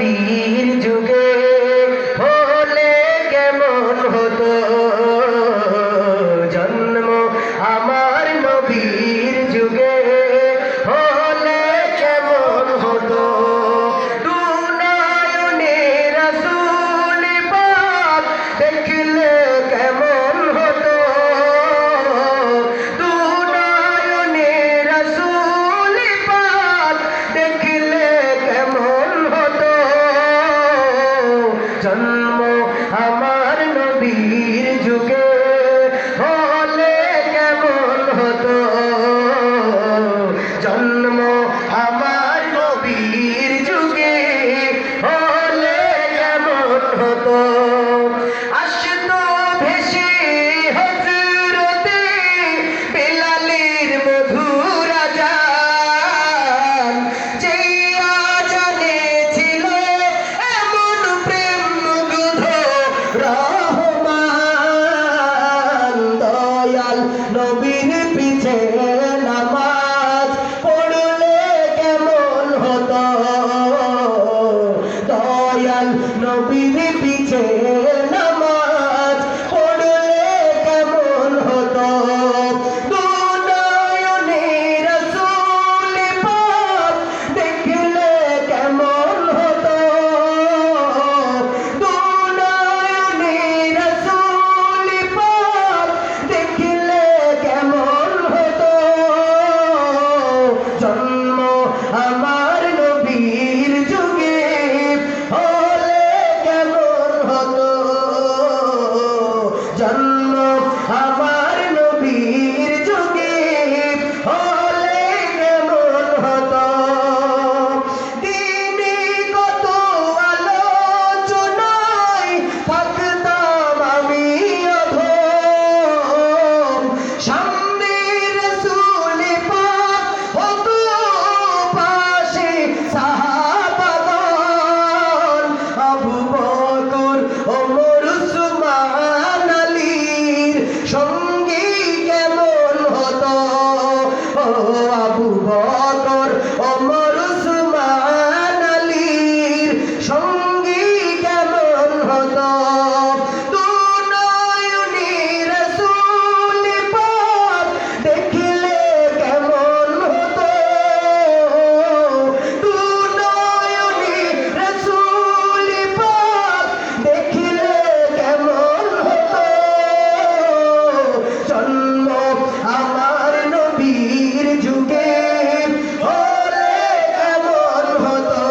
নবীর যুগে হলে কেমন হতো জন্ম আমার নবীর যুগে হলে কেমন হতো দুনয়নে রাসূল পাক দেখলে কেমন হতো দুনয়নে রাসূল পাক দেখলে কেমন হতো জন্ম আমার নবীর যুগে হলে কেমন হতো জন্ম আমার নবীর যুগে হলে কেমন হতো আসতো ভেসে হযরতে বেলালের মধুর আযান যেই আযানে ছিল এমন প্রেম মুগ্ধ রহমান দয়াল নবীর পিছে নামাজ পড়লে কেমন হতো দয়াল নবীর পিছে নামাজ পড়লে কেমন হতো দুনয়নে রাসূল পাক দেখলে কেমন হতো দুনয়নে রাসূল পাক দেখলে কেমন হতো জন্ম আমার নবীর যুগে হলে কেমন হতো জন্ম আমার নবীর যুগে হলে কেমন হতো দিনে কত আলোচনায় থাকতাম আমি অধম সামনে রাসূল পাক হতো পাশে সাহাবাগণ আবু বকর ওমর উসমান আলীর সঙ্গী কেমন হতো আবু বকর ওমর উসমান আলীর সঙ্গী কেমন হতো দুনয়নে রাসূল পাক দেখলে কেমন হতো দুনয়নে রাসূল পাক দেখলে কেমন হতো জন্ম আমার নবীর যুগে হলে কেমন হতো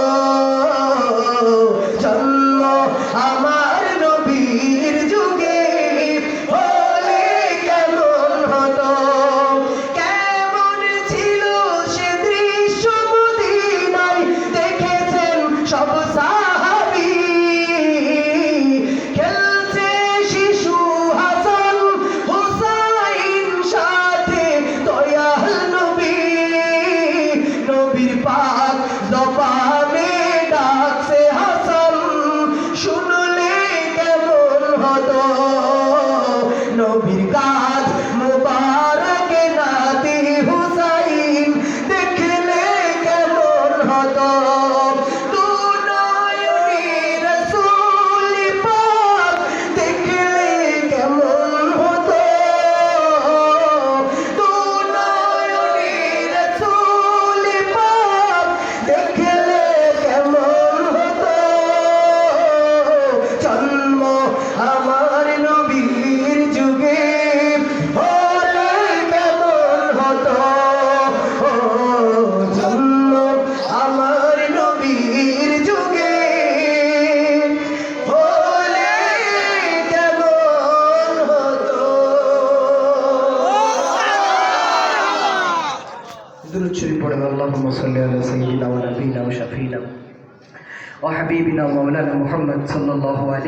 জন্ম আমার নবীর যুগে হলে কেমন হতো কেমন ছিল সে দৃশ্য মদিনায় দেখেছেন সব সাহাবী খেলছে শিশু হাসান হুসাইন সাথে দয়াল নবী নবীর পাক জবানে ডাকছে হাসান শুনলে কেমন হতো নবীর কাজ মুবারকে নাতি হুসাইন দেখলে কেমন হতো দুনয়নে রাসূল পাক দেখলে কেমন হতো দুনয়নে রাসূল পাক দেখলে কেমন হতো জন্ম আমার নবীর যুগে হলে কেমন হতো জন্ম আমার নবীর যুগে হলে কেমন হতো দুরূদ শরীফ পড়েন আল্লাহুম্মা সাল্লি আলা সাইয়্যিদিনা ওয়া নাবিয়িনা ওয়া শাফিঈনা ওয়া হাবিবিনা ওয়া মাওলানা মুহাম্মদ সাল্লাল্লাহু আলাইহি